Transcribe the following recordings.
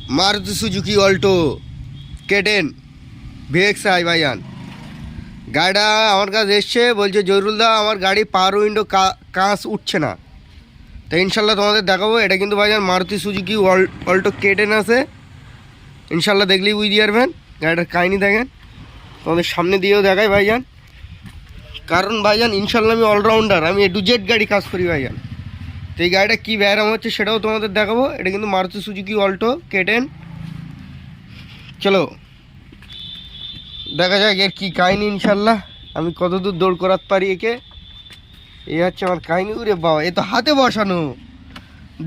Maruti Suzuki Alto K10 VXI ভাইজান গাড়িটা আমার কাছে এসছে বলছে জহিরুল দা আমার গাড়ি পাওয়ার উইন্ডো কাঁচ উঠছে না তো ইনশাল্লাহ তোমাদের দেখাবো এটা কিন্তু ভাইজান মারুতি সুজুকি অল্টো K10 আছে ইনশাল্লাহ দেখলেই বুঝতে পারবেন গাড়িটার কাহিনি দেখেন তোমাদের সামনে দিয়েও দেখাই ভাইজান কারণ ভাইজান ইনশাল্লাহ আমি অলরাউন্ডার আমি A to Z গাড়ি কাজ করি ভাইজান তো এই গাড়িটা কী ব্যারাম হচ্ছে সেটাও তোমাদের দেখাবো এটা কিন্তু মারুতি সুজুকি অল্টো K10 চলো দেখা যাক এর কী কাহিনি ইনশাল্লাহ আমি কতদূর দৌড় করাতে পারি একে এই হচ্ছে আমার কাহিনি উরে বাবা এ তো হাতে বসানো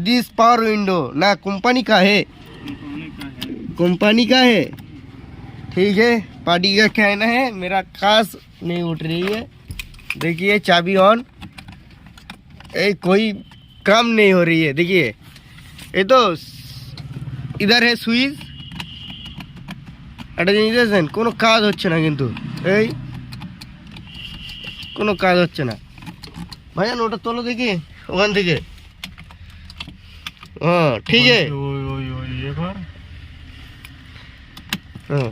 दिस पावर विंडो ना कंपनी का है ठीक है पार्टी का कहना है मेरा कांच नहीं उठ रही है देखिए चाबी ऑन कोई काम नहीं हो रही है देखिए ये तो इधर है स्विच এটা জিনিস দেখছেন কোনো কাজ হচ্ছে না কিন্তু এই কোনো কাজ হচ্ছে না ভাইজান ওটা তোলো দেখি ওখান থেকে हाँ ठीक है हाँ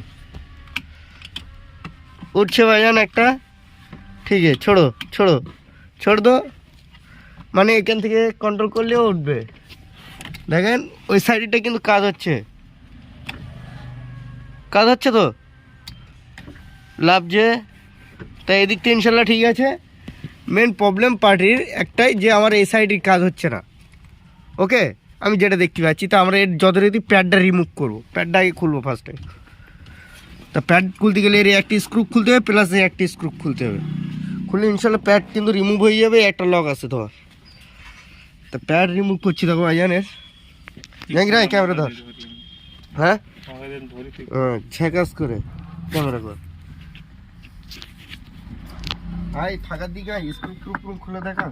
উঠছে ভাইজান একটা ঠিক আছে छोड़ दो মানে এখান থেকে কন্ট্রোল করলেও উঠবে দেখেন ওই সাইডটা কিন্তু কাজ হচ্ছে তো লাভছে তাই এদিক থেকে ইনশাল্লাহ ঠিক আছে মেন প্রবলেম পার্টির একটাই যে আমার এই সাইডের কাজ হচ্ছে না ওকে আমি যেটা দেখতে পাচ্ছি তো আমরা এর যথারীতি প্যাডটা রিমুভ করবো প্যাডটা আগে খুলবো ফার্স্টে তা প্যাড খুলতে গেলে এর একটি স্ক্রু খুলতে হবে প্লাস একটি স্ক্রু খুলতে হবে খুললে ইনশাল্লাহ প্যাড কিন্তু রিমুভ হয়ে যাবে একটা লক আছে তোমার তা প্যাড রিমুভ করছি দেখো ভাইজানের দেখ রে ক্যামেরা ধর হ্যাঁ ঝেকাস করে ক্যামেরা কর ভাই ফাঁকার দিকে স্ক্রু খুলে দেখা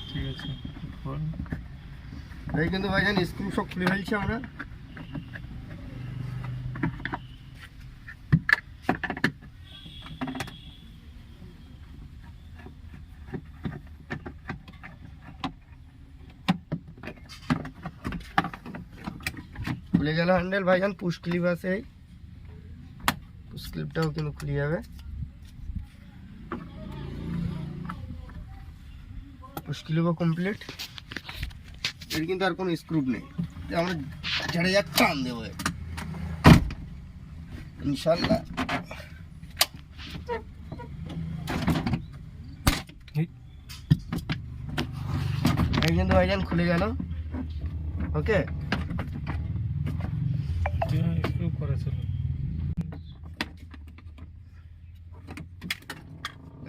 ঠিক আছে এই কিন্তু ভাইজান স্ক্রু সব খুলে ফেলছি আমরা খুলে গেল হ্যান্ডেল ভাইজান পুশ ক্লিপ আছে এই পুশ ক্লিপটাও কিন্তু খুলে যাবে পুশ ক্লিপও কমপ্লিট এর কিন্তু আর কোনো স্ক্রু নেই আমরা ঝেড়ে যা টান দেবো ইনশাল্লাহ এই কিন্তু ভাইজান খুলে গেল ওকে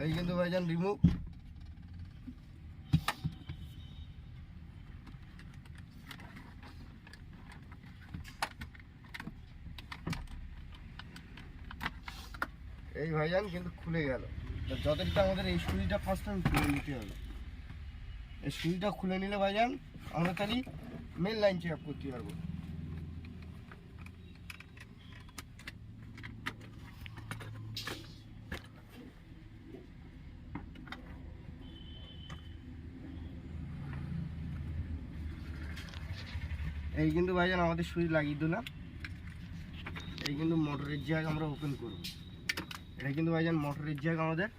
এই কিন্তু ভাইজান রিমুভ এই ভাইজান কিন্তু খুলে গেল যতটা আমাদের এই সুইচটা ফার্স্ট টাইম খুলে নিতে হবে এই সুইচটা খুলে নিলে ভাইজান আমরা খালি মেন লাইন চেক করতে পারবো এই কিন্তু ভাইজান আমাদের সুইচ লাগিয়ে দিলাম এই কিন্তু মোটরের জায়গা আমরা ওপেন করব এটা কিন্তু ভাইজান মোটরের জায়গা আমাদের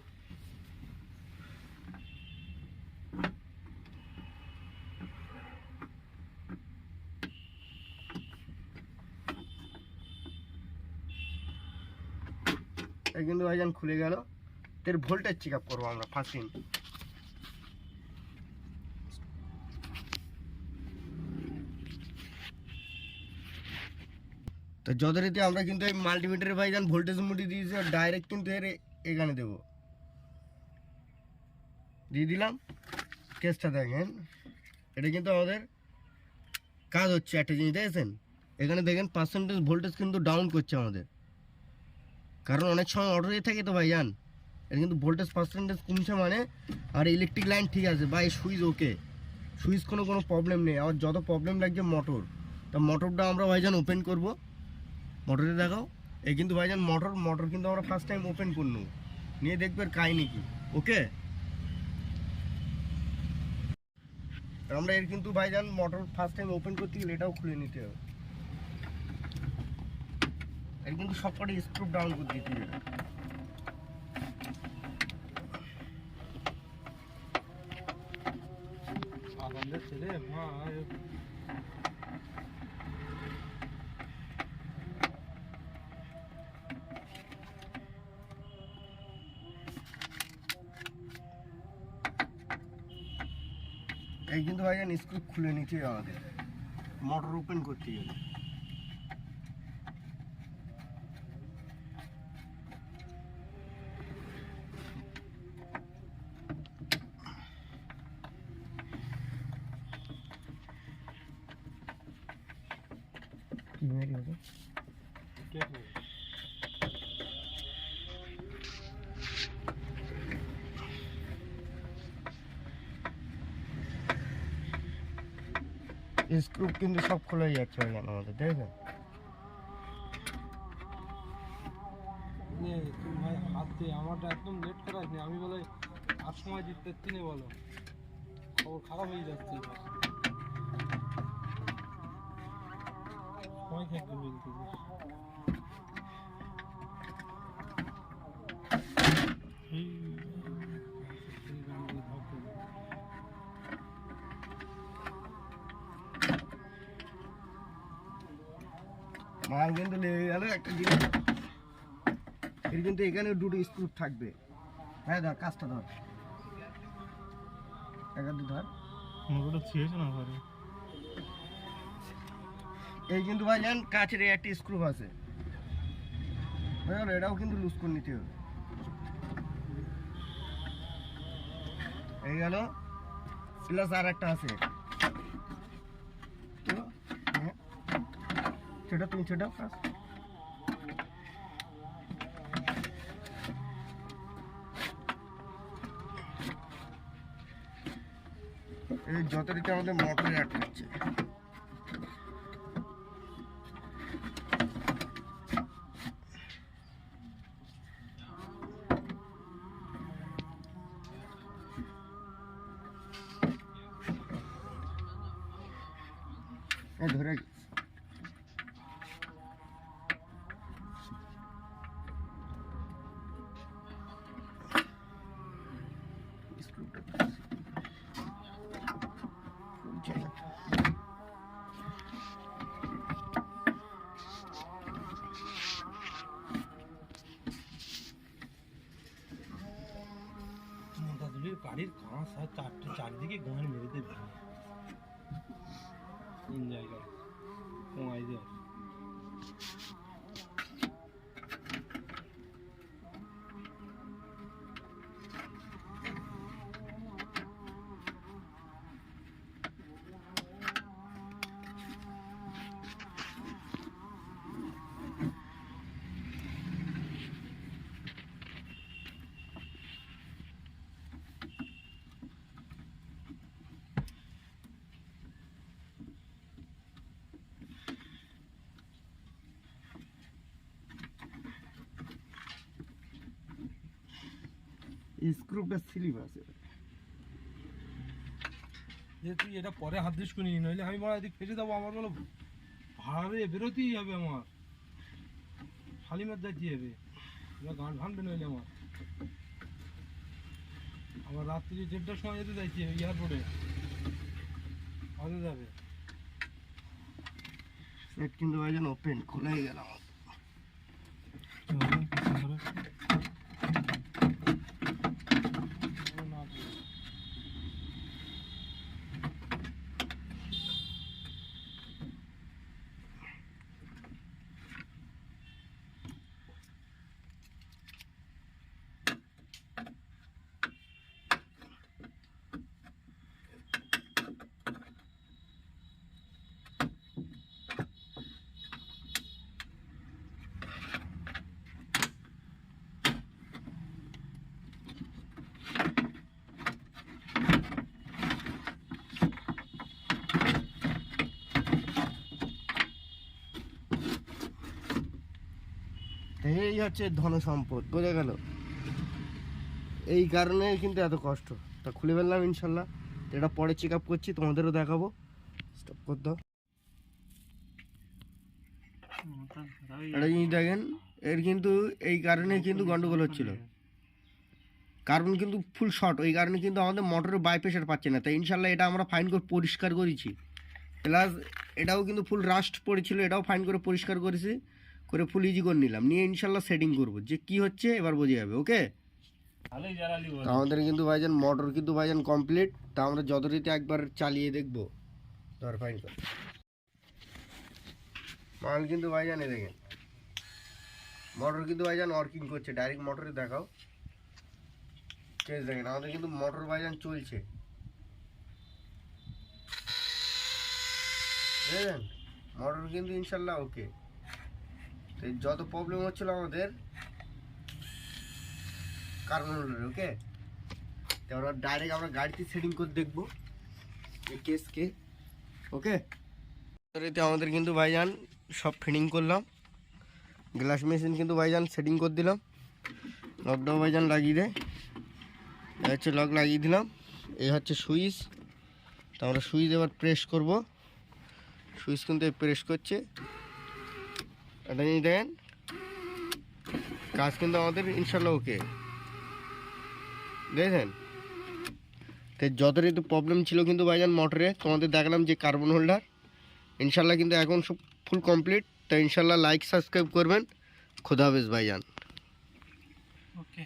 এই কিন্তু ভাইজান খুলে গেল এর ভোল্টেজ চেক আপ করবো আমরা ফার্স্ট থিং তো যথারীতি আমরা কিন্তু এই মাল্টিমিটারে ভাইজান ভোল্টেজ মুটি দিয়েছি আর ডাইরেক্ট কিন্তু এর এখানে দেবো দিয়ে দিলাম কেসটা দেখেন এটা কিন্তু আমাদের কাজ হচ্ছে একটা জিনিস দেখেছেন এখানে দেখেন পার্সেন্টেজ ভোল্টেজ কিন্তু ডাউন করছে আমাদের কারণ অনেক সময় অটো দিয়ে থাকে তো ভাইজান এটা কিন্তু ভোল্টেজ পার্সেন্টেজ কমছে মানে আর ইলেকট্রিক লাইন ঠিক আছে বা এই সুইচ ওকে সুইচ কোনো প্রবলেম নেই আর যত প্রবলেম লাগছে মোটর তা মোটরটা আমরা ভাইজান ওপেন করবো মোটরে দেখাও এই কিন্তু ভাইজান মোটর কিন্তু আমরা ফার্স্ট টাইম ওপেন করবো নিয়ে দেখবে কাহিনি কি ওকে আমরা এর কিন্তু ভাইজান মোটর ফার্স্ট টাইম ওপেন করতে গেলে এটাও খুলে নিতে হবে এর কিন্তু সবকটা স্ক্রু ডাউন করে দিতে হবে। ছেলে এই কিন্তু ভাইজান স্ক্রু খুলে নিতে হবে, আমাদের মোটর ওপেন করতে হবে। স্ক্রু কিন্তু সব খোলা যাচ্ছে ভাইজান আমাদের, দেখেন। ভাই হাত দিয়ে আমারটা একদম লেট করাস নি, আমি বলে আর সময় দিতে তিনে বলো খবর খারাপ হয়ে যাচ্ছে, সময় থাকবে বলতে মাল কিন্তু লেগে গেল একটা জিনিস, এর কিন্তু এখানে দুটো স্ক্রু থাকবে। হ্যাঁ ধর, কাজটা ধর, এখানে ধর, মোটরটা ছিঁড়েছে না ঘরে। এই কিন্তু ভাইজান কাছের এই একটা স্ক্রু আছে, বুঝলো, এটাও কিন্তু লুজ করে নিতে হবে। এই গেল, প্লাস আর একটা আছে, সেটা তুমি সেটা ফার্স্ট। এই যতটুকু আমাদের মোটরে আটকাচ্ছে, ধরে গাড়ির কাঁচ আর চারদিকে গোহানি মেরে দেবে তিন জায়গায় কমাই দেওয়া। স্ক্রুটা স্লিপ আছে, যে তুই এটা পরে হাত দিস করিনি, নইলে আমি বড় এদিক ফেসে দেবো, আমার বলো ভাড়ারে বেরোতেই হবে, আমার শালিমার যাইতে হবে, গান ভাঙবে নইলে আমার আবার রাত্রি 1:30টার সময় যেতে যাইতে হবে এয়ারপোর্টে, আগে যাবে। সেট কিন্তু ভাইজান ওপেন খোলাই গেল। এই হচ্ছে ধন সম্পদ, বোঝা গেল। এই কারণে কিন্তু এত কষ্ট। তা খুলে ফেললাম ইনশাল্লাহ, এটা পরে চেক আপ করছি, তোমাদেরও দেখাবো। স্টপ করে দাও। একটা জিনিস দেখেন, এর কিন্তু এই কারণে কিন্তু গন্ডগোল হচ্ছিল, কারণ কিন্তু ফুল শর্ট, ওই কারণে কিন্তু আমাদের মোটরের বাই প্রেশার পাচ্ছে না। তাই ইনশাল্লাহ এটা আমরা ফাইন করে পরিষ্কার করেছি, প্লাস এটাও কিন্তু ফুল রাস্ট পড়েছিল, এটাও ফাইন করে পরিষ্কার করেছি, করে ফুল ইজি করে নিলাম, নিয়ে ইনশাল্লাহ সেটিং করবো যে কি হচ্ছে এবার বোঝা যাবে। ওকে, তা আমাদের কিন্তু ভাইজান মোটর কিন্তু ভাইজান কমপ্লিট। তা আমরা যথারীতি একবার চালিয়ে দেখবো, ধর ফাইন করে মাল কিন্তু ভাইজান এ দেখেন, মোটর কিন্তু ভাইজান ওয়ার্কিং করছে, ডাইরেক্ট মোটরে দেখাও চেঞ্জ দেখেন, আমাদের কিন্তু মোটর ভাইজান চলছে, বুঝলেন? মোটর কিন্তু ইনশাল্লাহ ওকে। তো যত প্রবলেম হচ্ছিল আমাদের কারণ হলো, ওকে, তারপর ডাইরেক্ট আমরা গাড়িতে সেটিং করে দেখবো এই কেসকে। ওকে, এতে আমাদের কিন্তু ভাইজান সব ফিটিং করলাম, গ্লাস মেশিন কিন্তু ভাইজান সেটিং করে দিলাম, লকটাও ভাইজান লাগিয়ে দেয়, এই হচ্ছে লক লাগিয়ে দিলাম, এই হচ্ছে সুইচ। তো আমরা সুইচ এবার প্রেস করব, সুইচ কিন্তু প্রেস করছে, এটা নিয়ে দেখেন কাজ কিন্তু আমাদের ইনশাল্লাহ ওকে, দেখেন। তো যত ঋতু প্রবলেম ছিল কিন্তু ভাইজান মোটরে, তোমাদের দেখালাম যে কার্বন হোল্ডার, ইনশাল্লাহ কিন্তু এখন সব ফুল কমপ্লিট। তো ইনশাল্লাহ লাইক সাবস্ক্রাইব করবেন। খুদা হাফেজ ভাইজান। ওকে।